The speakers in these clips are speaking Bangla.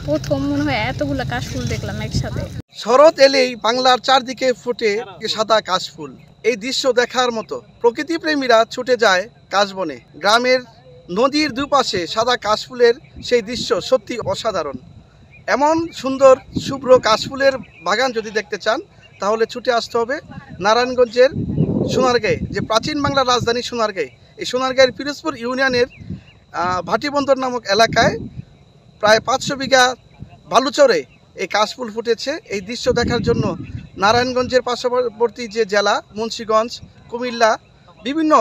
প্রথম মনে হয় এতগুলা কাশফুল দেখলাম একসাথে। শরৎ এলেই বাংলার চারদিকে ফুটে সাদা কাশফুল। এই দৃশ্য দেখার মতো। প্রকৃতি প্রেমীরা ছুটে যায় কাশবনে। গ্রামের নদীর দুপাশে সাদা কাশফুলের সেই দৃশ্য সত্যি অসাধারণ। এমন সুন্দর শুভ্র কাশফুলের বাগান যদি দেখতে চান তাহলে ছুটে আসতে হবে নারায়ণগঞ্জের সোনারগাঁয়ে, যে প্রাচীন বাংলার রাজধানী সোনারগাঁয়ে। এই সোনারগাঁয়ের পিরোজপুর ইউনিয়নের ভাটিবন্দর নামক এলাকায় প্রায় 500 বিঘা বালুচরে এই কাশফুল ফুটেছে। এই দৃশ্য দেখার জন্য নারায়ণগঞ্জের পার্শ্ববর্তী যে জেলা মুন্সিগঞ্জ, কুমিল্লা, বিভিন্ন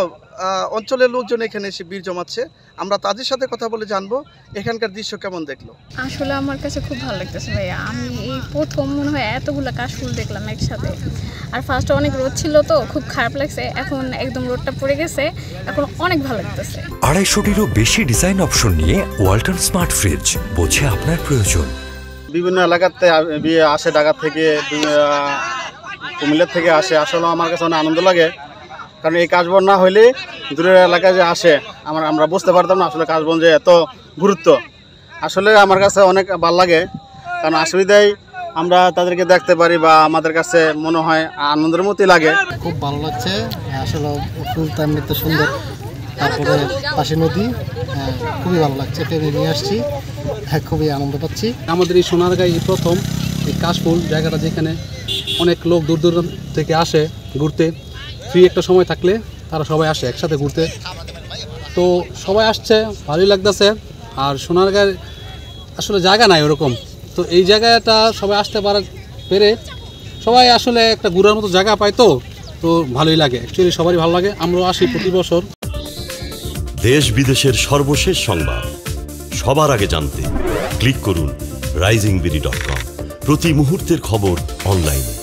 অঞ্চলের লোকজন এখানে এসে ভিড় জমাচ্ছে। আমরা তাদের সাথে কথা বলে জানবো এখানকার দৃশ্য কেমন দেখলো। আসলে আমার কাছে খুব ভালো লাগতেছে ভাইয়া। আমি এই প্রথম মনে হয় এতগুলা কাশফুল দেখলাম একসাথে। আর ফার্স্টে অনেক রোদ ছিল তো খুব খারাপ লাগছে, এখন একদম রোদটা পড়ে গেছে, এখন অনেক ভালো লাগতেছে। 250-টিরও বেশি ডিজাইন অপশন নিয়ে ওয়ালটন স্মার্ট ফ্রিজ, বোঝে আপনার প্রয়োজন। বিভিন্ন এলাকাতে আসে, ঢাকা থেকে, কুমিল্লা থেকে আসে। আসলে আমার কাছে অনেক আনন্দ লাগে, কারণ এই কাশবন না হইলে দূরের এলাকায় যে আসে আমরা বুঝতে পারতাম না আসলে কাশবন যে এত গুরুত্ব। আসলে আমার কাছে অনেক ভালো লাগে, কারণ অসুবিধায় আমরা তাদেরকে দেখতে পারি বা আমাদের কাছে মনে হয় আনন্দের মতোই লাগে। খুব ভালো লাগছে আসলে, ফুলটা এমনিতে সুন্দর, তারপরে পাশে নদী, খুবই ভালো লাগছে। ফেরি নিয়ে আসছি, খুবই আনন্দ পাচ্ছি। আমাদের এই সোনারগাঁয়ে প্রথম এই কাশফুল জায়গাটা, যেখানে অনেক লোক দূর দূর থেকে আসে ঘুরতে। ফ্রি একটা সময় থাকলে তারা সবাই আসে একসাথে ঘুরতে, তো সবাই আসছে, ভালোই লাগতেছে। আর সোনারগাঁয়ের আসলে জায়গা নাই ওরকম, তো এই জায়গাটা সবাই আসতে পেরে সবাই আসলে একটা ঘোরার মতো জায়গা পায়, তো ভালোই লাগে। অ্যাকচুয়ালি সবারই ভালো লাগে, আমরাও আসি প্রতি বছর। দেশ বিদেশের সর্বশেষ সংবাদ সবার আগে জানতে ক্লিক করুন risingbeauty.com। প্রতি মুহূর্তের খবর অনলাইনে।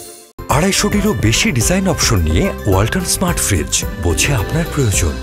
250-টিরও বেশি ডিজাইন অপশন নিয়ে ওয়ালটন স্মার্ট ফ্রিজ, বোঝে আপনার প্রয়োজন।